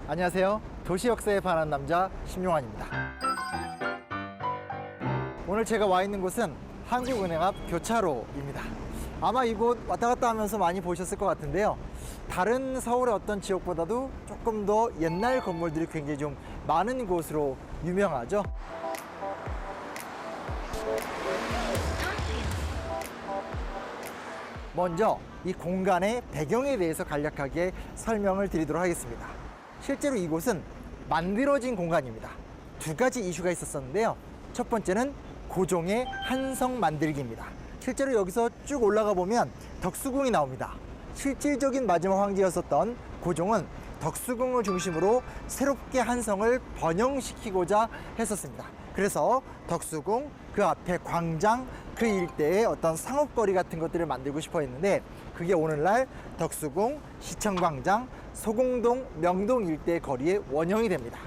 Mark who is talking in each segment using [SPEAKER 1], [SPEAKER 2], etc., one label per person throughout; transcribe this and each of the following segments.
[SPEAKER 1] 안녕하세요. 도시 역사에 반한 남자 심용환입니다. 오늘 제가 와 있는 곳은 한국은행 앞 교차로입니다. 아마 이곳 왔다 갔다 하면서 많이 보셨을 것 같은데요. 다른 서울의 어떤 지역보다도 조금 더 옛날 건물들이 굉장히 좀 많은 곳으로 유명하죠. 먼저 이 공간의 배경에 대해서 간략하게 설명을 드리도록 하겠습니다. 실제로 이곳은 만들어진 공간입니다. 두 가지 이슈가 있었었는데요. 첫 번째는 고종의 한성 만들기입니다. 실제로 여기서 쭉 올라가 보면 덕수궁이 나옵니다. 실질적인 마지막 황제였었던 고종은 덕수궁을 중심으로 새롭게 한성을 번영시키고자 했었습니다. 그래서 덕수궁, 그 앞에 광장, 그 일대에 어떤 상업거리 같은 것들을 만들고 싶어 했는데, 그게 오늘날 덕수궁, 시청광장, 소공동, 명동 일대의 거리의 원형이 됩니다.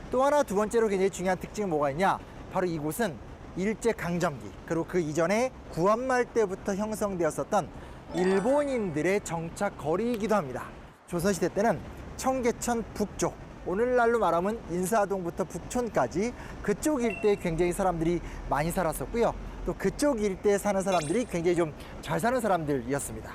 [SPEAKER 1] 또 하나 두 번째로 굉장히 중요한 특징은 뭐가 있냐? 바로 이곳은 일제강점기, 그리고 그 이전에 구한말 때부터 형성되었었던 일본인들의 정착 거리이기도 합니다. 조선시대 때는 청계천 북쪽, 오늘날로 말하면 인사동부터 북촌까지 그쪽 일대에 굉장히 사람들이 많이 살았었고요. 또 그쪽 일대에 사는 사람들이 굉장히 좀 잘 사는 사람들이었습니다.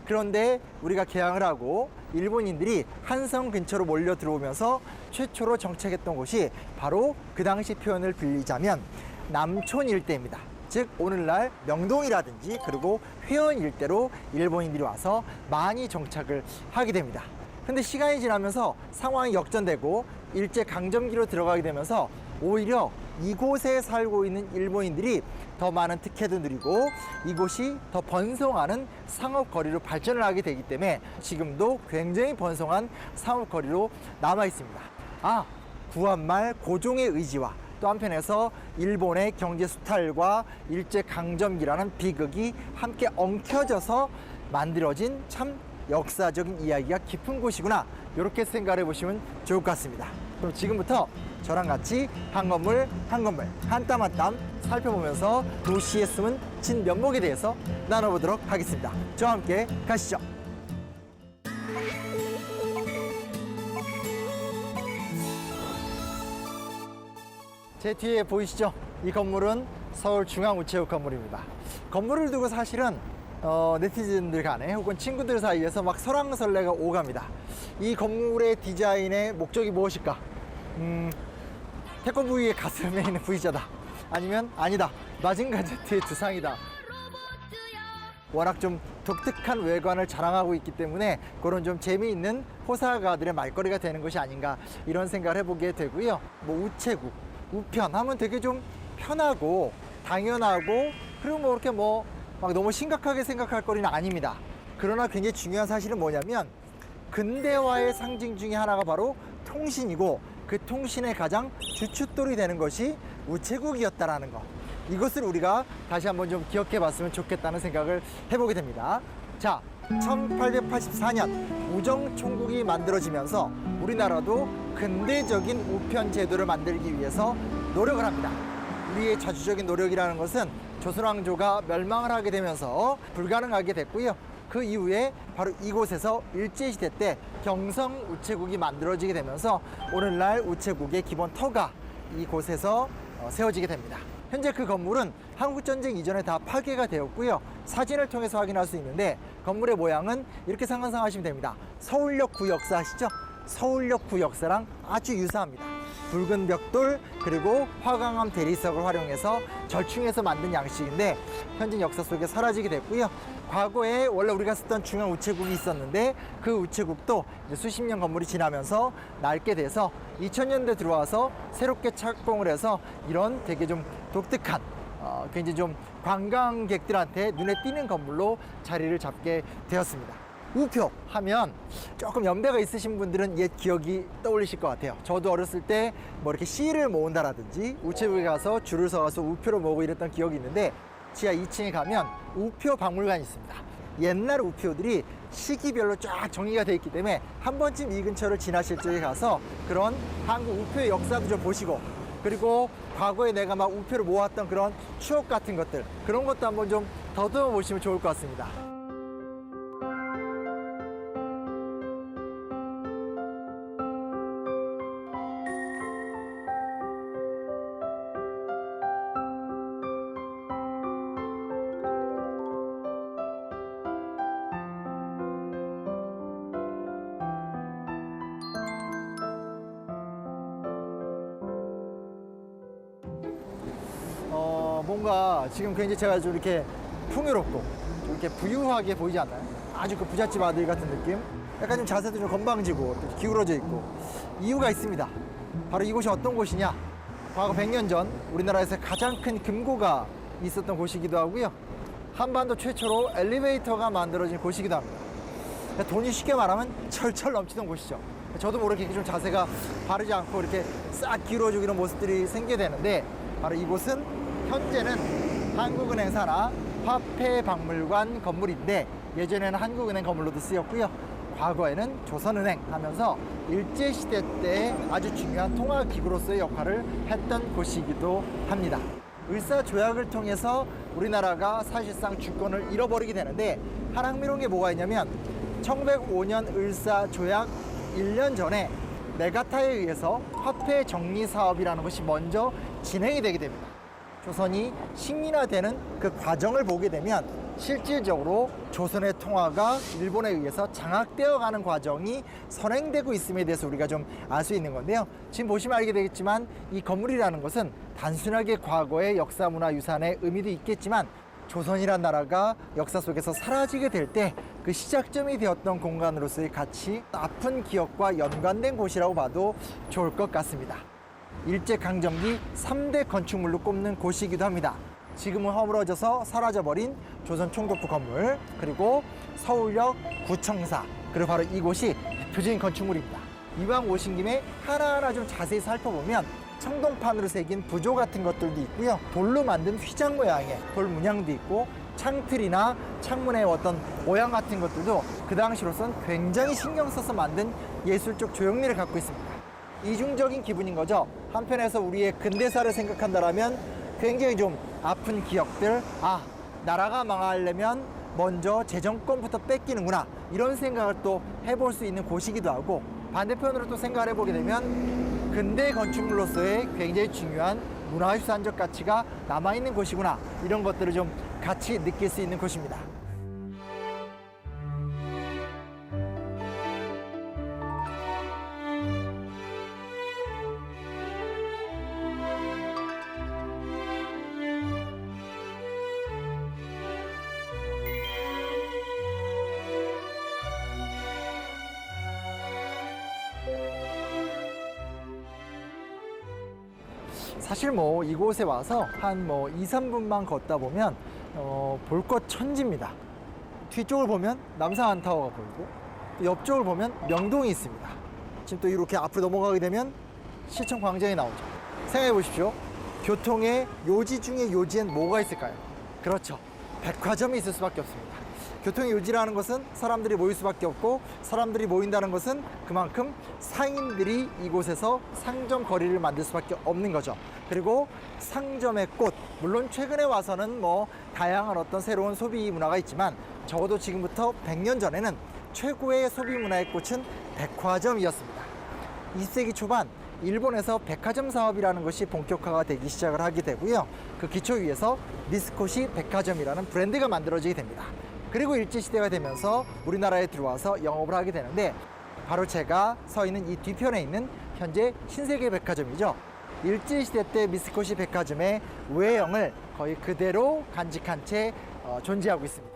[SPEAKER 1] 그런데 우리가 개항을 하고 일본인들이 한성 근처로 몰려 들어오면서 최초로 정착했던 곳이 바로 그 당시 표현을 빌리자면 남촌 일대입니다. 즉 오늘날 명동이라든지 그리고 회원 일대로 일본인들이 와서 많이 정착을 하게 됩니다. 근데 시간이 지나면서 상황이 역전되고 일제강점기로 들어가게 되면서 오히려 이곳에 살고 있는 일본인들이 더 많은 특혜도 누리고 이곳이 더 번성하는 상업거리로 발전을 하게 되기 때문에 지금도 굉장히 번성한 상업거리로 남아 있습니다. 구한말 고종의 의지와 또 한편에서 일본의 경제 수탈과 일제강점기라는 비극이 함께 엉켜져서 만들어진 참 역사적인 이야기가 깊은 곳이구나, 이렇게 생각해 보시면 좋을 것 같습니다. 그럼 지금부터 저랑 같이 한 건물 한 건물, 한 땀 한 땀 살펴보면서 도시에 숨은 진면목에 대해서 나눠보도록 하겠습니다. 저와 함께 가시죠. 제 뒤에 보이시죠? 이 건물은 서울중앙우체국 건물입니다. 건물을 두고 사실은 네티즌들 간에 혹은 친구들 사이에서 막 설왕설래가 오갑니다. 이 건물의 디자인의 목적이 무엇일까? 태권브이의 가슴에 있는 V자다. 아니면 아니다, 마징가 Z의 두상이다. 워낙 좀 독특한 외관을 자랑하고 있기 때문에 그런 좀 재미있는 호사가들의 말거리가 되는 것이 아닌가, 이런 생각을 해보게 되고요. 뭐 우체국, 우편 하면 되게 좀 편하고 당연하고, 그리고 뭐 이렇게 뭐 막 너무 심각하게 생각할 거리는 아닙니다. 그러나 굉장히 중요한 사실은 뭐냐면 근대화의 상징 중에 하나가 바로 통신이고, 그 통신의 가장 주춧돌이 되는 것이 우체국이었다라는 것, 이것을 우리가 다시 한번 좀 기억해 봤으면 좋겠다는 생각을 해보게 됩니다. 자, 1884년 우정총국이 만들어지면서 우리나라도 근대적인 우편 제도를 만들기 위해서 노력을 합니다. 우리의 자주적인 노력이라는 것은 조선왕조가 멸망을 하게 되면서 불가능하게 됐고요. 그 이후에 바로 이곳에서 일제시대 때 경성 우체국이 만들어지게 되면서 오늘날 우체국의 기본 터가 이곳에서 세워지게 됩니다. 현재 그 건물은 한국전쟁 이전에 다 파괴가 되었고요. 사진을 통해서 확인할 수 있는데 건물의 모양은 이렇게 상상하시면 됩니다. 서울역 구역사 아시죠? 서울역 구역사랑 아주 유사합니다. 붉은 벽돌 그리고 화강암 대리석을 활용해서 절충해서 만든 양식인데 현재 역사 속에 사라지게 됐고요. 과거에 원래 우리가 쓰던 중앙우체국이 있었는데 그 우체국도 이제 수십 년 건물이 지나면서 낡게 돼서 2000년대 들어와서 새롭게 착공을 해서 이런 되게 좀 독특한 굉장히 좀 관광객들한테 눈에 띄는 건물로 자리를 잡게 되었습니다. 우표 하면 조금 연배가 있으신 분들은 옛 기억이 떠올리실 것 같아요. 저도 어렸을 때 뭐 이렇게 씨를 모은다라든지 우체국에 가서 줄을 서가서 우표를 모으고 이랬던 기억이 있는데, 지하 2층에 가면 우표 박물관이 있습니다. 옛날 우표들이 시기별로 쫙 정리가 되어 있기 때문에 한 번쯤 이 근처를 지나실 적에 가서 그런 한국 우표의 역사도 좀 보시고, 그리고 과거에 내가 막 우표를 모았던 그런 추억 같은 것들, 그런 것도 한번 좀 더듬어 보시면 좋을 것 같습니다. 뭔가 지금 굉장히 제가 좀 이렇게 풍요롭고 좀 이렇게 부유하게 보이지 않나요? 아주 그 부잣집 아들 같은 느낌? 약간 좀 자세도 좀 건방지고 또 기울어져 있고 이유가 있습니다. 바로 이곳이 어떤 곳이냐? 과거 100년 전 우리나라에서 가장 큰 금고가 있었던 곳이기도 하고요. 한반도 최초로 엘리베이터가 만들어진 곳이기도 합니다. 돈이 쉽게 말하면 철철 넘치던 곳이죠. 저도 모르게 좀 자세가 바르지 않고 이렇게 싹 기울어지고 이런 모습들이 생기게 되는데 바로 이곳은 현재는 한국은행 산하 화폐박물관 건물인데 예전에는 한국은행 건물로도 쓰였고요. 과거에는 조선은행 하면서 일제시대 때 아주 중요한 통화기구로서의 역할을 했던 곳이기도 합니다. 을사조약을 통해서 우리나라가 사실상 주권을 잃어버리게 되는데 하나 흥미로운 게 뭐가 있냐면 1905년 을사조약 1년 전에 메가타에 의해서 화폐 정리 사업이라는 것이 먼저 진행이 되게 됩니다. 조선이 식민화되는 그 과정을 보게 되면 실질적으로 조선의 통화가 일본에 의해서 장악되어 가는 과정이 선행되고 있음에 대해서 우리가 좀 알 수 있는 건데요. 지금 보시면 알게 되겠지만 이 건물이라는 것은 단순하게 과거의 역사 문화 유산의 의미도 있겠지만 조선이란 나라가 역사 속에서 사라지게 될 때 그 시작점이 되었던 공간으로서의 가치, 아픈 기억과 연관된 곳이라고 봐도 좋을 것 같습니다. 일제강점기 3대 건축물로 꼽는 곳이기도 합니다. 지금은 허물어져서 사라져버린 조선 총독부 건물, 그리고 서울역 구청사, 그리고 바로 이곳이 대표적인 건축물입니다. 이왕 오신 김에 하나하나 좀 자세히 살펴보면 청동판으로 새긴 부조 같은 것들도 있고요. 돌로 만든 휘장 모양의 돌 문양도 있고 창틀이나 창문의 어떤 모양 같은 것들도 그 당시로선 굉장히 신경 써서 만든 예술적 조형미를 갖고 있습니다. 이중적인 기분인 거죠. 한편에서 우리의 근대사를 생각한다면 굉장히 좀 아픈 기억들, 아, 나라가 망하려면 먼저 재정권부터 뺏기는구나, 이런 생각을 또 해볼 수 있는 곳이기도 하고, 반대편으로 또 생각을 해보게 되면 근대 건축물로서의 굉장히 중요한 문화유산적 가치가 남아있는 곳이구나, 이런 것들을 좀 같이 느낄 수 있는 곳입니다. 사실 뭐 이곳에 와서 한 2, 3분만 걷다 보면 볼 것 천지입니다. 뒤쪽을 보면 남산안타워가 보이고 옆쪽을 보면 명동이 있습니다. 지금 또 이렇게 앞으로 넘어가게 되면 시청광장이 나오죠. 생각해 보십시오. 교통의 요지 중에 요지엔 뭐가 있을까요? 그렇죠. 백화점이 있을 수밖에 없습니다. 교통의 요지라는 것은 사람들이 모일 수밖에 없고, 사람들이 모인다는 것은 그만큼 상인들이 이곳에서 상점 거리를 만들 수밖에 없는 거죠. 그리고 상점의 꽃, 물론 최근에 와서는 다양한 어떤 새로운 소비 문화가 있지만 적어도 지금부터 100년 전에는 최고의 소비 문화의 꽃은 백화점이었습니다. 20세기 초반 일본에서 백화점 사업이라는 것이 본격화가 되기 시작을 하게 되고요. 그 기초 위에서 미스코시 백화점이라는 브랜드가 만들어지게 됩니다. 그리고 일제시대가 되면서 우리나라에 들어와서 영업을 하게 되는데, 바로 제가 서 있는 이 뒤편에 있는 현재 신세계 백화점이죠. 일제시대 때 미스코시 백화점의 외형을 거의 그대로 간직한 채 존재하고 있습니다.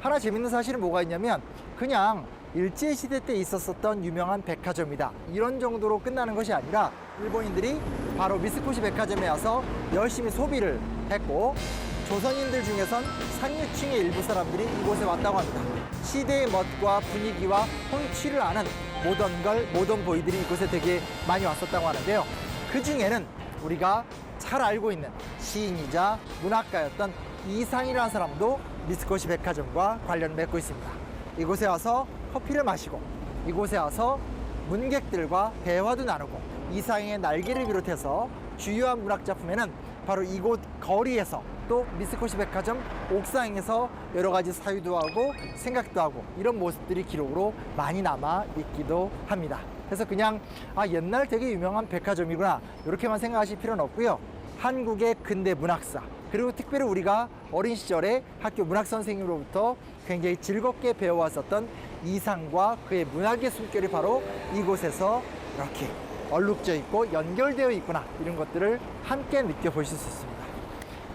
[SPEAKER 1] 하나 재밌는 사실은 뭐가 있냐면, 그냥 일제시대 때 있었던 유명한 백화점이다, 이런 정도로 끝나는 것이 아니라 일본인들이 바로 미스코시 백화점에 와서 열심히 소비를 했고, 조선인들 중에선 상류층의 일부 사람들이 이곳에 왔다고 합니다. 시대의 멋과 분위기와 홍취를 아는 모던걸, 모던보이들이 이곳에 되게 많이 왔었다고 하는데요. 그 중에는 우리가 잘 알고 있는 시인이자 문학가였던 이상이라는 사람도 미스코시 백화점과 관련을 맺고 있습니다. 이곳에 와서 커피를 마시고, 이곳에 와서 문객들과 대화도 나누고, 이상의 날개를 비롯해서 주요한 문학작품에는 바로 이곳 거리에서, 또 미스코시 백화점 옥상에서 여러 가지 사유도 하고 생각도 하고, 이런 모습들이 기록으로 많이 남아 있기도 합니다. 그래서 그냥 옛날 되게 유명한 백화점이구나 이렇게만 생각하실 필요는 없고요. 한국의 근대 문학사, 그리고 특별히 우리가 어린 시절에 학교 문학 선생님으로부터 굉장히 즐겁게 배워왔었던 이상과 그의 문학의 숨결이 바로 이곳에서 이렇게 얼룩져 있고 연결되어 있구나, 이런 것들을 함께 느껴보실 수 있습니다.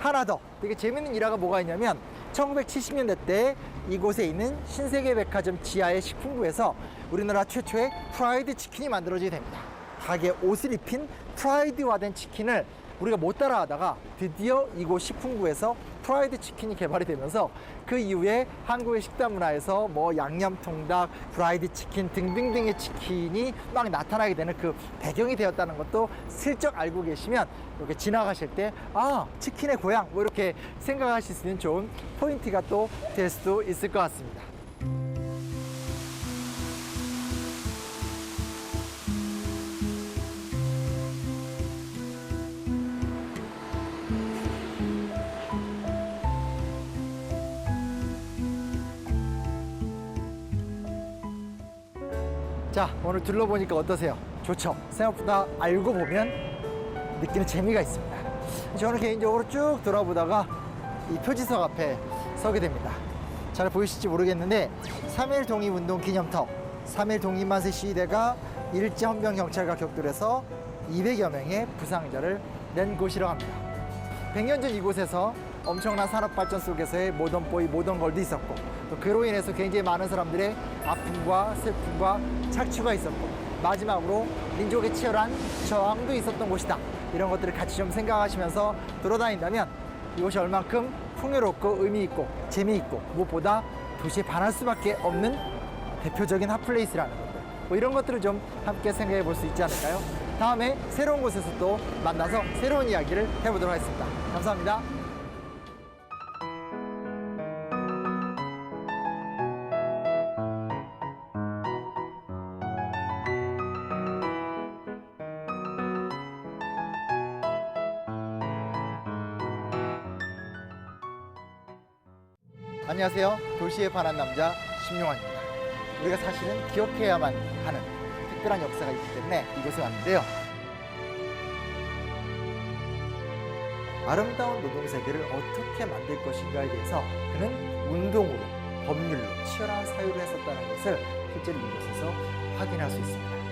[SPEAKER 1] 하나 더 되게 재밌는 일화가 뭐가 있냐면 1970년대 때 이곳에 있는 신세계백화점 지하의 식품부에서 우리나라 최초의 프라이드 치킨이 만들어지게 됩니다. 닭의 옷을 입힌 프라이드화된 치킨을 우리가 못 따라하다가 드디어 이곳 식품부에서 프라이드 치킨이 개발이 되면서 그 이후에 한국의 식단 문화에서 뭐 양념통닭, 프라이드 치킨 등등등의 치킨이 막 나타나게 되는 그 배경이 되었다는 것도 슬쩍 알고 계시면 이렇게 지나가실 때 치킨의 고향 뭐 이렇게 생각하실 수 있는 좋은 포인트가 또 될 수도 있을 것 같습니다. 자, 오늘 둘러보니까 어떠세요? 좋죠? 생각보다 알고 보면 느끼는 재미가 있습니다. 저는 개인적으로 쭉 돌아보다가 이 표지석 앞에 서게 됩니다. 잘 보이실지 모르겠는데 3.1 독립운동 기념터, 3.1 독립만세 시위대가 일제헌병경찰과 격돌해서 200여 명의 부상자를 낸 곳이라고 합니다. 100년 전 이곳에서 엄청난 산업발전 속에서의 모던보이, 모던걸도 있었고, 또 그로 인해서 굉장히 많은 사람들의 아픔과 슬픔과 착취가 있었고, 마지막으로 민족의 치열한 저항도 있었던 곳이다. 이런 것들을 같이 좀 생각하시면서 돌아다닌다면 이곳이 얼만큼 풍요롭고 의미있고 재미있고 무엇보다 도시에 반할 수밖에 없는 대표적인 핫플레이스라는 것들, 뭐 이런 것들을 좀 함께 생각해 볼 수 있지 않을까요? 다음에 새로운 곳에서 또 만나서 새로운 이야기를 해보도록 하겠습니다. 감사합니다. 안녕하세요. 도시에 반한 남자 심용환입니다. 우리가 사실은 기억해야만 하는 특별한 역사가 있기 때문에 이곳에 왔는데요. 아름다운 노동세계를 어떻게 만들 것인가에 대해서 그는 운동으로, 법률로 치열한 사유를 했었다는 것을 실제로 이곳에서 확인할 수 있습니다.